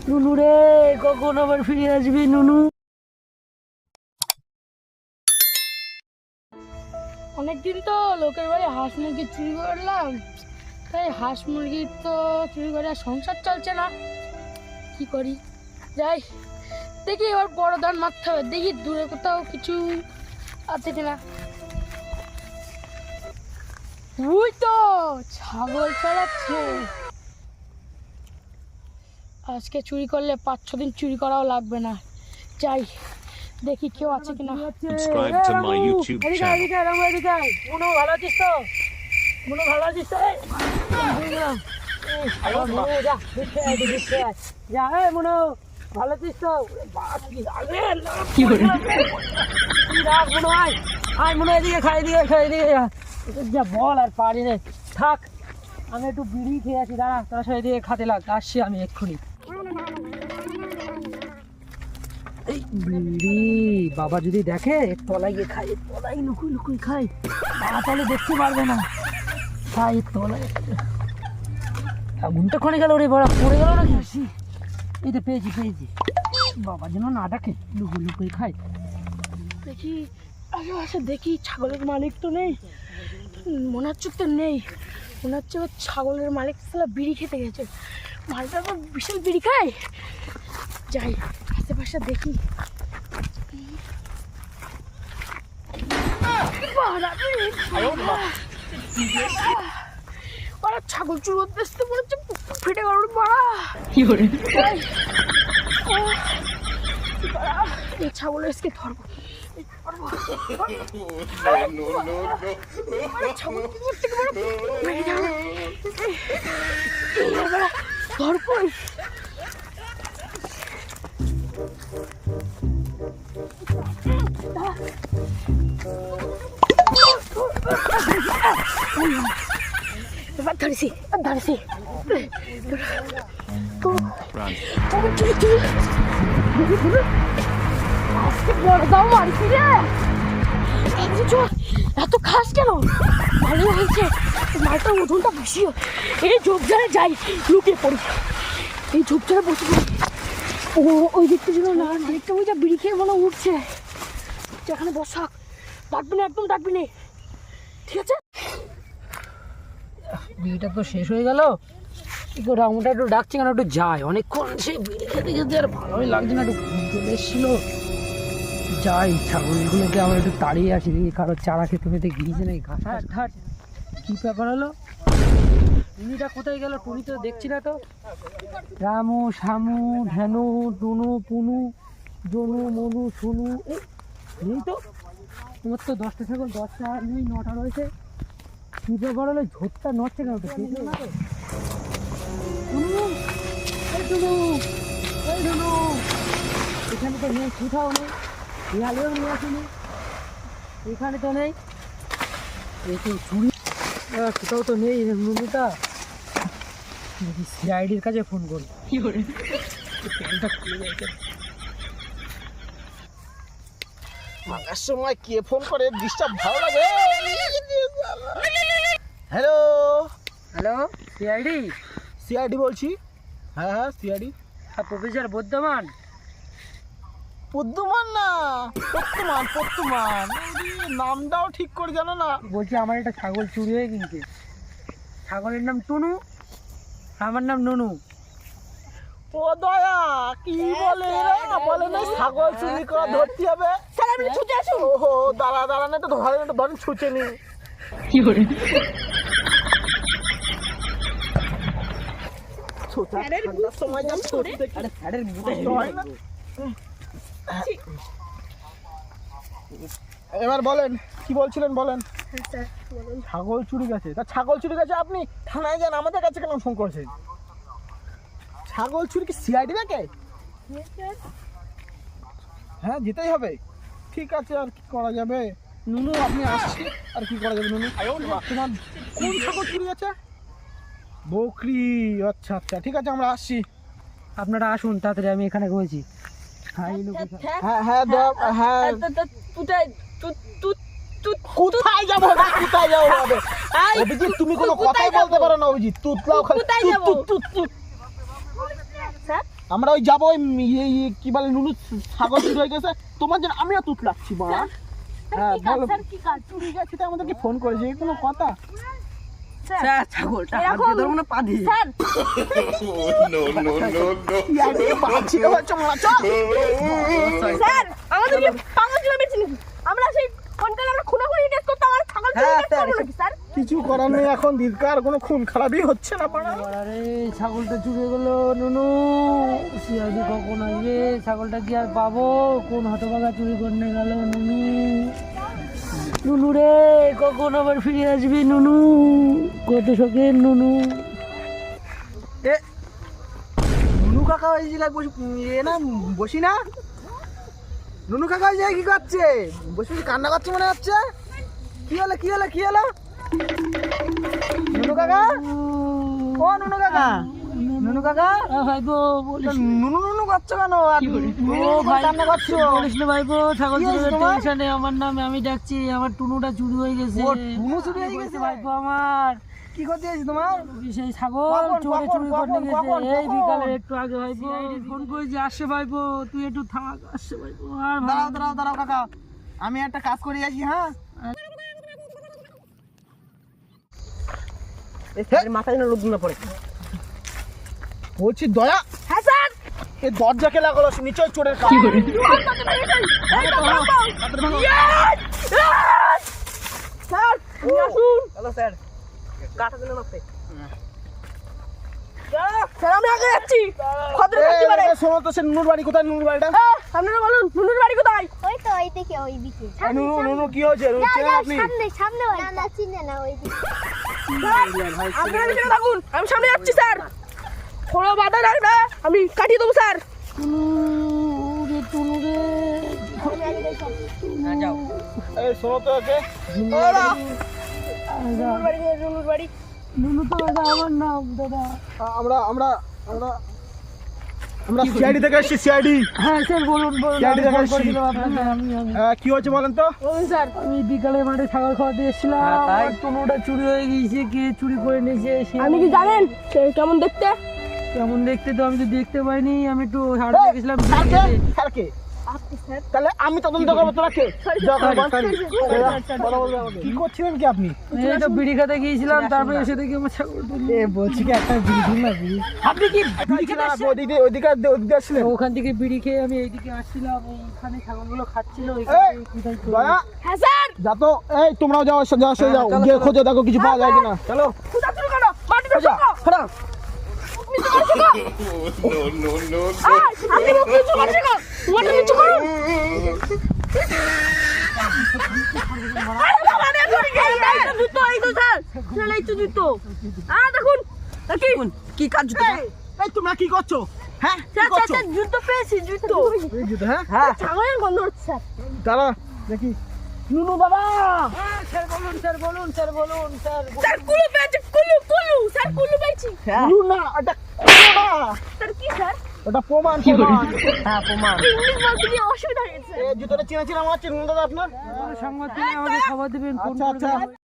নুনু রে, কখন আবার ফিরে আসবি নুনু? অনেকদিন তো লোকের বাড়ি হাঁস মুরগি চুরি করলাম, তাই হাঁস মুরগির তো চুরি করে আর সংসার চলছে না। কি করি, যাই দেখি এবার বড় ধান মারতে হবে। দেখি দূরে কোথাও কিছু আছে কিনা। ওই তো ছাগল চালাচ্ছে। আজকে চুরি করলে 5-6 দিন চুরি করাও লাগবে না। যাই দেখি কেউ আছে কিনা। Subscribe to my YouTube channel. মনো ভালো আছিস তো? মনো ভালো আছিস তো? মনো ভালো আছিস তো? মনো আয়, মনো এদিকে খাই দিয়ে যা বল আর পারি রে। থাক, আমি একটু বিড়ি খেয়ে আছি, দাঁড়া তোরা সবাই দিয়ে খাতে লাগ, আসছি আমি এক্ষুনি। এই বিড়ি বাবা যদি দেখে, তলায় গিয়ে খাই, তলায় লুকুই খাই, বাবা তাহলে দেখতে পারবে না। খাই তলায়। আগুনটা ক্ষণে গেল রে, বড় পড়ে গেল নাকি? আসি, এই তো পেয়েছি। বাবা যেন না ডাকে, লুকুই খাই। দেখি আশেপাশে দেখি, ছাগলের মালিক তো নেই, মনে হচ্ছে তো নেই। মনে হচ্ছে ও ছাগলের মালিক তাহলে বিড়ি খেতে গেছে। মালটা তো বিশাল বিড়ি খায়। যাই আশেপাশে দেখি। ছাগল চুর করতে আসতে মনে হচ্ছে ফেটে গেল মারা। কি করে এই ছাগল এসকে ধরবো। ধরেছি এত খাস কেন? ভালো হয়েছে, মালটা ওজনটা বেশি। এই ঝোপঝাড়ে যাই, লুকিয়ে পড়ি, এই ঝোপঝাড়ে বসে পড়ি। ওই দিকটা ছিল না, দিকটা ওই যা বিড়ি খেয়ে মনে উঠছে। যেখানে বসাক, ডাকবি না, একদম ডাকবি না, ঠিক আছে? বিড়িটা তো শেষ হয়ে গেল। কি করে আমরা একটু ডাকছি কেন, একটু যাই। অনেকক্ষণ সে বিড়ি খেতে আর ভালোই লাগছে না, একটু ঘুম চলে এসেছিল। যাই ছাগলগুলোকে আমরা একটু তাড়িয়ে আসি, দেখি কারো চারা খেতে গিয়েছে নাকি। ঘাট কি ব্যাপার হলো? টুনিটা কোথায় গেল? টুনি তো দেখছি না তো। রামু, শামু, ধ্যানু, টুনু, পুনু, জনু, মনু, সুনু নেই তো। তোমার তো 10টা ছাগল, 10টা নেই, 9টা রয়েছে। কি ব্যাপার হলো? ঝোঁকটা নড়ছে কেন? তো দেখলো না তো। এখানে তো নেই, কোথাও নেই। দেয়ালেও নিয়ে আসেনি, এখানে তো নেই। এই তো চুরি, কোথাও তো নেই নুনুটা। দেখি সিআইডির কাছে ফোন করি। কি করে প্যান্টটা খুলে যাচ্ছে। মাগার সময় কে ফোন করে, ডিস্টার্ব ভালো লাগে। হ্যালো সিআইডি বলছি। হ্যাঁ সিআইডি। প্রফেসর বর্ধমান? পদ্মমান না, পদ্মমান। নামটাও ঠিক করে জানো না। বলছি আমার একটা ছাগল চুরি হয়ে গেছে। ছাগলের নাম টুনু, আমার নাম নুনু। ও দয়া, কি বলে এরা? বলে না ছাগল চুরি করা ধরতে হবে। ওহো, দাঁড়া না, তো ধরেন ছুঁচে নি। কি করে সময় যা এবার বলেন, কি বলছিলেন বলেন। ছাগল চুরি গেছে, তা ছাগল চুরি গেছে আপনি থানায় যান, আমাদের কাছে কেন ফোন করছেন? ছাগল চুরি কি সিআইডি দেখে? হ্যাঁ যেতেই হবে। ঠিক আছে, আর কি করা যাবে নুনু, আপনি আসছি, আর কি করা যাবে নুনু। তোমার কোন ছাগল চুরি গেছে? বকরি, আচ্ছা ঠিক আছে, আমরা আসছি। আপনারা আসুন তাড়াতাড়ি, আমি এখানে রয়েছি। High location. হ্যাঁ হ্যাঁ হ্যাঁ কোথায় যাবো না কোথায় যাবো হবে অভিজিৎ তুমি কোনো কথাই বলতে পারো না অভিজিৎ তুতলাও খালি তুত। আমরা ওই যাবো ওই কি বলে নুনু ছাগল চুরি হয়ে গেছে তোমার জন্য আমিও তুতলাচ্ছি মা। হ্যাঁ বলো চুরি গেছে আমাদেরকে ফোন করেছে এই কোনো কথা স্যার ছাগলটা হাত দিয়ে ধরবো না পা দিয়ে। স্যার স্যার আমাদেরকে পাগল ছিল বেঁচে নাকি আমরা সেই কোনটা আমরা খুনাখুনি কেস করতে আমার ছাগল চুরি করতে নাকি স্যার কিছু করার নেই এখন দিনকার কোনো খুন খারাপই হচ্ছে না পাড়া। আরে ছাগলটা চুরি হয়ে গেল নুনু সিআইডি কখন আসবে ছাগলটা কি আর পাবো কোন হতভাগা চুরি করে গেল নুনু নুনু রে কখন আবার ফিরে আসবি নুনু কত শখের নুনু নুনু কাকা ওই জায়গায় বসি না নুনু কাকা ওই জায়গায় কি করছে বসে কান্না করছে মনে হচ্ছে কি হলো নুনু কাকা ও নুনু কাকা নুনু কাকা ভাইপো বলিস নুনু করছো কেন কান্না করছো বলিস না ভাইপো ছাগল চুরি হয়ে টেনশনে আমার নামে আমি ডাকছি আমার টুনুটা চুরি হয়ে গেছে টুনু চুরি হয়ে গেছে ভাইপো আমার কি করতে যাচ্ছি তোমার সেই ছাগল চোরে চুরি করতে গেছে এই বিকালে একটু আগে ভাইপো ফোন করেছি আসছে ভাইপো তুই একটু থাক আসছে ভাইপো আর দাঁড়াও কাকা আমি একটা কাজ করে যাচ্ছি হ্যাঁ মাথায় না রোদ না পড়ে বলছি দয়া হ্যাঁ স্যার এই দরজা কে লাগালো নিচয় চোরের কাজ স্যার আসুন হ্যালো স্যার কাটা দিলেন আপনি স্যার আমি আগে যাচ্ছি খদ্র যাচ্ছি মানে শোনো তো সে নুনুর বাড়ি কোথায় নুনুর বাড়িটা আপনারা বলুন নুনুর বাড়ি কোথায় ওই তো ওইদিকে ওইদিকে নুনু কি হয়েছে চেনেন আপনি সামনে সামনে না না চিনে না ওইদিকে আপনারা ভিতরে থাকুন আমি সামনে যাচ্ছি স্যার কোনো বাধা রাখবে আমি কাটিয়ে দেবো স্যার টুনু রে যাও এই শোনো তো ওকে নুনুর বাড়ি নুনুর বাড়ি নুনু তো দাদা আমার নাম দাদা আমরা আমরা আমরা আমরা সিআইডি থেকে এসেছি সিআইডি হ্যাঁ স্যার বলুন সিআইডি থেকে ফোন এসেছি করেছিলাম আপনাকে আমি কি হয়েছে বলেন তো বলুন স্যার আমি বিকালে মাঠে ছাগল খাওয়াতে এসেছিলাম আর টুনুটা চুরি হয়ে গিয়েছে কে চুরি করে নিয়েছে আপনি কি জানেন কেমন দেখতে কেমন দেখতে তো আমি তো দেখতে পাইনি আমি একটু হাঁটতে গেছিলাম স্যারকে আপনি স্যার তাহলে আমি তদন্ত করবো তোরা কে কি করছিলেন কি আপনি এই তো বিড়ি খেতে গিয়েছিলাম তারপরে এসে দেখি আমার ছাগল বলছি কি একটা বিড়ি দিন না বিড়ি আপনি কি বিড়ি খেতে আসছেন? ওইদিকে আসছিলেন ওখান থেকে বিড়ি খেয়ে আমি এইদিকে আসছিলাম এইখানে ছাগলগুলো খাচ্ছিল দয়া হ্যাঁ স্যার যা তো এই তোমরাও যাও যাও গিয়ে খোঁজে দেখো কিছু পাওয়া যায় কিনা চলো কোথা শুরু করো মাটিতে শুকো খারাপ আপনি কিছু করছেন না মাটি কিছু করুন জুতো এই তো স্যার চলে এই তো জুতো দেখুন কি কাজ এই তোমরা কি করছো হ্যাঁ কি স্যার করছো স্যার জুতো পেয়েছি জুতো এই জুতো, হ্যাঁ হ্যাঁ ছাগলের গন্ধ হচ্ছে স্যার দাঁড়া দেখি নুনু বাবা স্যার বলুন স্যার বলুন স্যার বলুন স্যার স্যার কুলু পেয়েছি কুলু স্যার কুলু পেয়েছি নুনু না ওটা না স্যার কি স্যার ওটা প্রমাণ হ্যাঁ প্রমাণ ইংলিশ বলতে গিয়ে অসুবিধা হয়েছে এই জুতোটা চিনা চিনা মনে হচ্ছে নুনু দাদা আপনার সংবাদ পেলে আমাকে খবর দেবেন ফোন আচ্ছা করবেন আচ্ছা